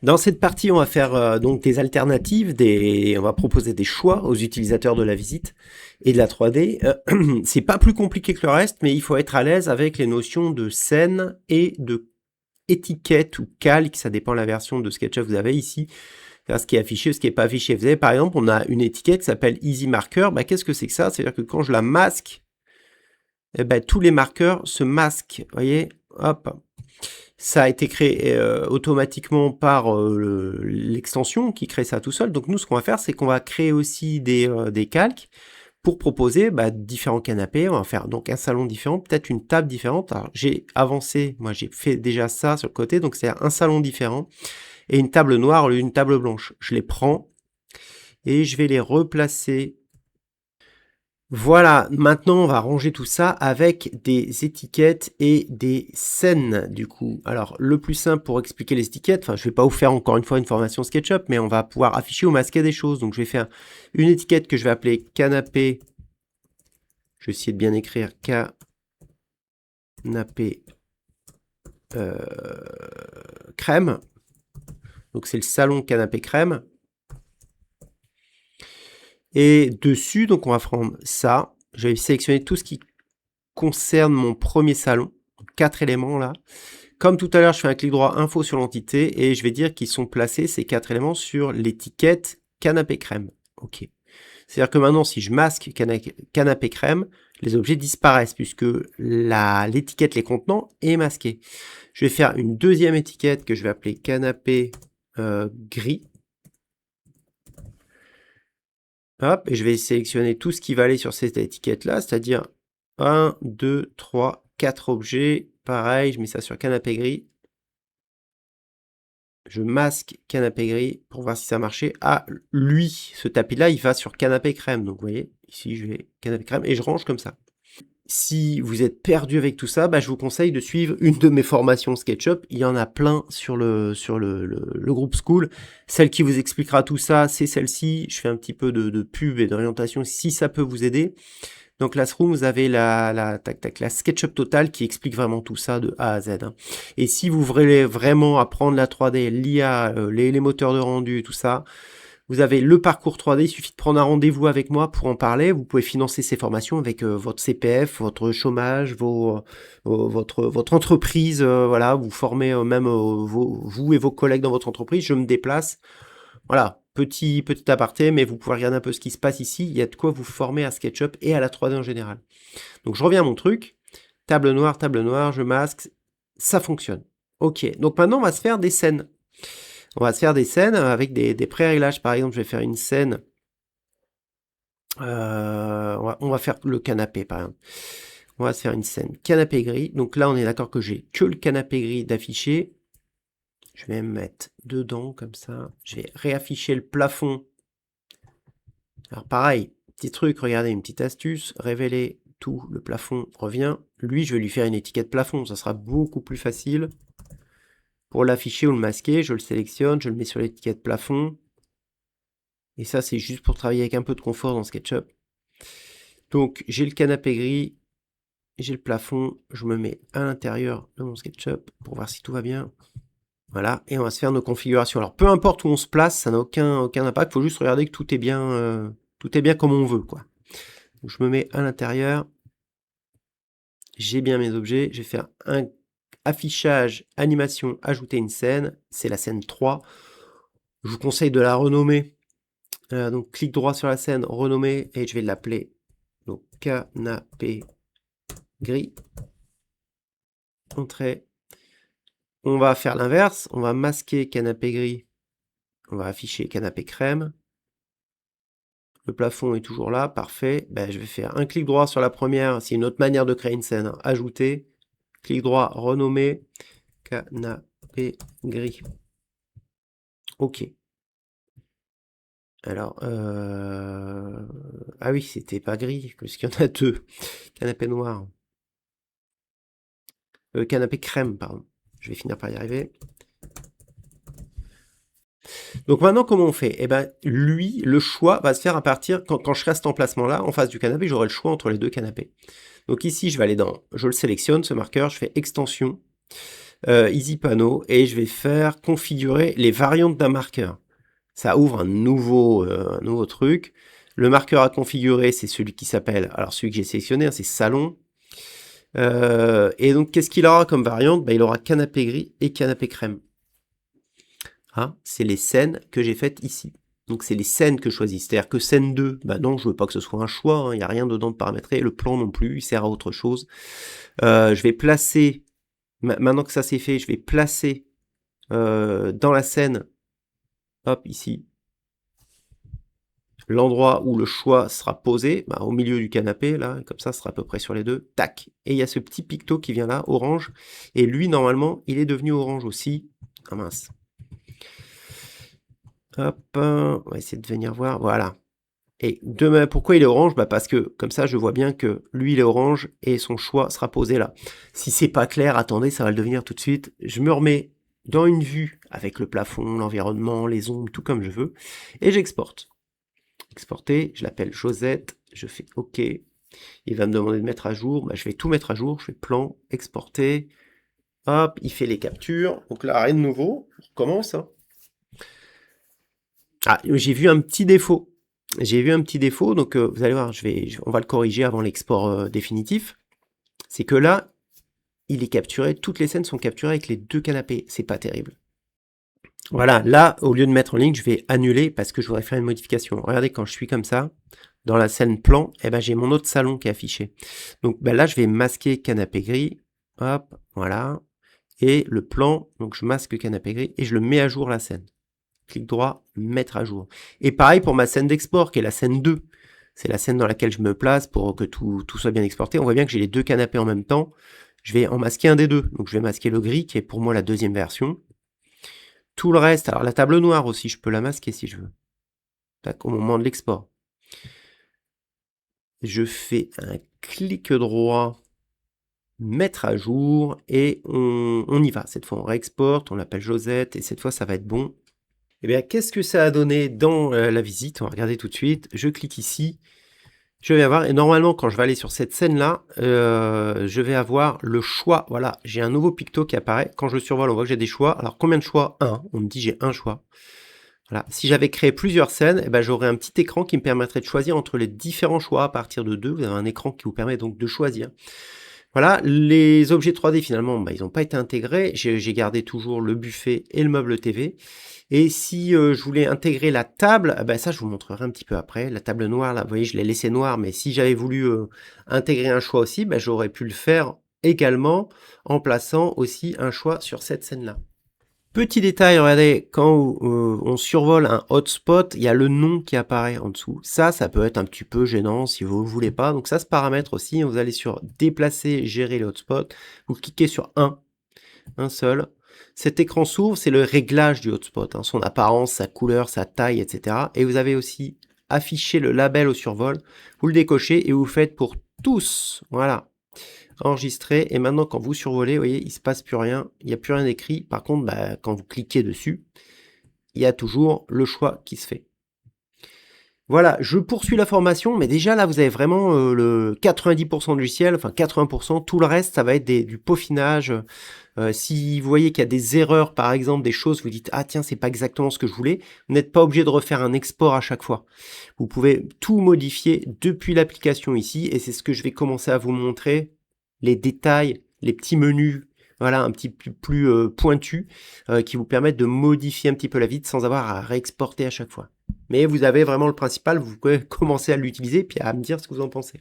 Dans cette partie, on va faire donc des alternatives, on va proposer des choix aux utilisateurs de la visite et de la 3D. C'est pas plus compliqué que le reste, mais il faut être à l'aise avec les notions de scène et de étiquette ou calque, ça dépend de la version de SketchUp que vous avez ici, ce qui est affiché, ce qui n'est pas affiché. Vous avez par exemple, on a une étiquette qui s'appelle Easy Marker. Bah, qu'est-ce que c'est que ça? C'est-à-dire que quand je la masque, eh ben, tous les marqueurs se masquent. Vous voyez, hop. Ça a été créé automatiquement par l'extension qui crée ça tout seul. Donc nous, ce qu'on va faire, c'est qu'on va créer aussi des calques pour proposer différents canapés. On va faire donc un salon différent, peut-être une table différente. Alors j'ai avancé, moi j'ai fait déjà ça sur le côté, donc c'est un salon différent et une table noire au lieu d'une table blanche. Je les prends et je vais les replacer. Voilà, maintenant on va ranger tout ça avec des étiquettes et des scènes du coup. Alors le plus simple pour expliquer les étiquettes, enfin je vais pas vous faire encore une fois une formation SketchUp, mais on va pouvoir afficher ou masquer des choses. Donc je vais faire une étiquette que je vais appeler canapé. Je vais essayer de bien écrire canapé crème. Donc c'est le salon canapé crème. Et dessus, donc on va prendre ça. Je vais sélectionner tout ce qui concerne mon premier salon. 4 éléments là. Comme tout à l'heure, je fais un clic droit info sur l'entité et je vais dire qu'ils sont placés, ces 4 éléments, sur l'étiquette canapé crème. Ok. C'est-à-dire que maintenant, si je masque canapé crème, les objets disparaissent puisque l'étiquette les contenant est masquée. Je vais faire une deuxième étiquette que je vais appeler canapé gris. Hop, et je vais sélectionner tout ce qui va aller sur cette étiquette-là, c'est-à-dire 1, 2, 3, 4 objets. Pareil, je mets ça sur canapé gris. Je masque canapé gris pour voir si ça marchait. Ah, lui, ce tapis-là, il va sur canapé crème. Donc, vous voyez, ici, je vais canapé crème et je range comme ça. Si vous êtes perdu avec tout ça, je vous conseille de suivre une de mes formations SketchUp. Il y en a plein sur le groupe School. Celle qui vous expliquera tout ça, c'est celle-ci. Je fais un petit peu de pub et d'orientation si ça peut vous aider. Donc Classroom, vous avez la SketchUp Total qui explique vraiment tout ça de A à Z. Hein. Et si vous voulez vraiment apprendre la 3D, l'IA, les moteurs de rendu, tout ça, vous avez le parcours 3D, il suffit de prendre un rendez-vous avec moi pour en parler. Vous pouvez financer ces formations avec votre CPF, votre chômage, votre entreprise. Voilà, vous formez même vous et vos collègues dans votre entreprise. Je me déplace. Voilà, petit aparté, mais vous pouvez regarder un peu ce qui se passe ici. Il y a de quoi vous former à SketchUp et à la 3D en général. Donc je reviens à mon truc. Table noire, je masque. Ça fonctionne. Ok, donc maintenant on va se faire des scènes. On va se faire des scènes avec des pré-réglages. Par exemple, je vais faire une scène. On va faire le canapé, par exemple. On va se faire une scène canapé gris. Donc là, on est d'accord que j'ai que le canapé gris d'afficher. Je vais me mettre dedans, comme ça. Je vais réafficher le plafond. Alors pareil, petit truc, regardez, une petite astuce. Révéler tout, le plafond revient. Lui, je vais lui faire une étiquette plafond. Ça sera beaucoup plus facile. Pour l'afficher ou le masquer, je le sélectionne, je le mets sur l'étiquette plafond. Et ça, c'est juste pour travailler avec un peu de confort dans SketchUp. Donc, j'ai le canapé gris, j'ai le plafond, je me mets à l'intérieur de mon SketchUp pour voir si tout va bien. Voilà, et on va se faire nos configurations. Alors, peu importe où on se place, ça n'a aucun impact, il faut juste regarder que tout est bien comme on veut, quoi. Donc, je me mets à l'intérieur, j'ai bien mes objets, je vais faire un affichage, animation, ajouter une scène, c'est la scène 3. Je vous conseille de la renommer. Donc, clic droit sur la scène, renommer, et je vais l'appeler donc canapé gris. Entrée. On va faire l'inverse, on va masquer canapé gris, on va afficher canapé crème. Le plafond est toujours là, parfait. Je vais faire un clic droit sur la première, c'est une autre manière de créer une scène. Hein. Ajouter, clic droit, renommer, canapé gris. Ok. Alors, ah oui, c'était pas gris, parce qu'il y en a deux. Canapé noir. Canapé crème, pardon. Je vais finir par y arriver. Donc maintenant, comment on fait? Eh ben, lui, le choix va se faire à partir, quand je reste en placement là, en face du canapé, j'aurai le choix entre les deux canapés. Donc ici, je vais aller je le sélectionne, ce marqueur, je fais extension. Easy Panneau, et je vais faire configurer les variantes d'un marqueur. Ça ouvre un nouveau truc. Le marqueur à configurer, c'est celui qui s'appelle, alors celui que j'ai sélectionné, hein, c'est salon. Et donc, qu'est-ce qu'il aura comme variante? Il aura canapé gris et canapé crème. Ah, c'est les scènes que j'ai faites ici. Donc, c'est les scènes que je choisis. C'est-à-dire que scène 2, non, je veux pas que ce soit un choix, il n'y a rien dedans de paramétrer. Le plan non plus, il sert à autre chose. Je vais placer, maintenant que ça c'est fait, je vais placer dans la scène, hop, ici, l'endroit où le choix sera posé, au milieu du canapé, là, comme ça, sera à peu près sur les deux, tac. Et il y a ce petit picto qui vient là, orange, et lui, normalement, il est devenu orange aussi. Ah mince. Hop, on va essayer de venir voir, voilà. Et demain, pourquoi il est orange? Parce que, comme ça, je vois bien que lui, il est orange, et son choix sera posé là. Si c'est pas clair, attendez, ça va le devenir tout de suite. Je me remets dans une vue, avec le plafond, l'environnement, les ombres, tout comme je veux, et j'exporte. Exporter, je l'appelle Josette, je fais OK. Il va me demander de mettre à jour, je vais tout mettre à jour, je fais plan, exporter, hop, il fait les captures. Donc là, rien de nouveau, on recommence. Hein. Ah, j'ai vu un petit défaut. Donc vous allez voir, on va le corriger avant l'export définitif. C'est que là, il est capturé, toutes les scènes sont capturées avec les deux canapés, c'est pas terrible. Voilà, là, au lieu de mettre en ligne, je vais annuler parce que je voudrais faire une modification. Regardez, quand je suis comme ça, dans la scène plan, j'ai mon autre salon qui est affiché. Donc là, je vais masquer canapé gris. Hop, voilà. Et le plan, donc je masque canapé gris et je le mets à jour la scène. Clic droit, mettre à jour. Et pareil pour ma scène d'export, qui est la scène 2. C'est la scène dans laquelle je me place pour que tout soit bien exporté. On voit bien que j'ai les deux canapés en même temps. Je vais en masquer un des deux. Donc je vais masquer le gris, qui est pour moi la deuxième version. Tout le reste, alors la table noire aussi, je peux la masquer si je veux. Tac, au moment de l'export. Je fais un clic droit, mettre à jour, et on y va. Cette fois, on réexporte, on l'appelle Josette, et cette fois, ça va être bon. Eh bien, qu'est-ce que ça a donné dans la visite? On va regarder tout de suite. Je clique ici. Je vais avoir, et normalement, quand je vais aller sur cette scène-là, je vais avoir le choix. Voilà, j'ai un nouveau picto qui apparaît. Quand je survole, on voit que j'ai des choix. Alors, combien de choix? 1. On me dit j'ai un choix. Voilà. Si j'avais créé plusieurs scènes, j'aurais un petit écran qui me permettrait de choisir entre les différents choix à partir de 2. Vous avez un écran qui vous permet donc de choisir. Voilà, les objets 3D finalement, ils n'ont pas été intégrés. J'ai gardé toujours le buffet et le meuble TV. Et si je voulais intégrer la table, ça je vous montrerai un petit peu après. La table noire, là, vous voyez, je l'ai laissée noire, mais si j'avais voulu intégrer un choix aussi, j'aurais pu le faire également en plaçant aussi un choix sur cette scène-là. Petit détail, regardez, quand on survole un hotspot, il y a le nom qui apparaît en dessous. Ça peut être un petit peu gênant si vous ne voulez pas. Donc ça se paramètre aussi. Vous allez sur déplacer, gérer les hotspots. Vous cliquez sur un seul. Cet écran s'ouvre, c'est le réglage du hotspot, hein, son apparence, sa couleur, sa taille, etc. Et vous avez aussi affiché le label au survol. Vous le décochez et vous le faites pour tous. Voilà. Enregistré, et maintenant quand vous survolez, vous voyez, il se passe plus rien, il n'y a plus rien écrit. Par contre, quand vous cliquez dessus, il y a toujours le choix qui se fait. Voilà, je poursuis la formation, mais déjà là, vous avez vraiment le 90% du logiciel, enfin 80%, tout le reste, ça va être du peaufinage. Si vous voyez qu'il y a des erreurs, par exemple, des choses, vous dites « Ah tiens, c'est pas exactement ce que je voulais », vous n'êtes pas obligé de refaire un export à chaque fois. Vous pouvez tout modifier depuis l'application ici, et c'est ce que je vais commencer à vous montrer, les détails, les petits menus, voilà, un petit peu plus pointus, qui vous permettent de modifier un petit peu la vitre sans avoir à réexporter à chaque fois. Mais vous avez vraiment le principal, vous pouvez commencer à l'utiliser, puis à me dire ce que vous en pensez.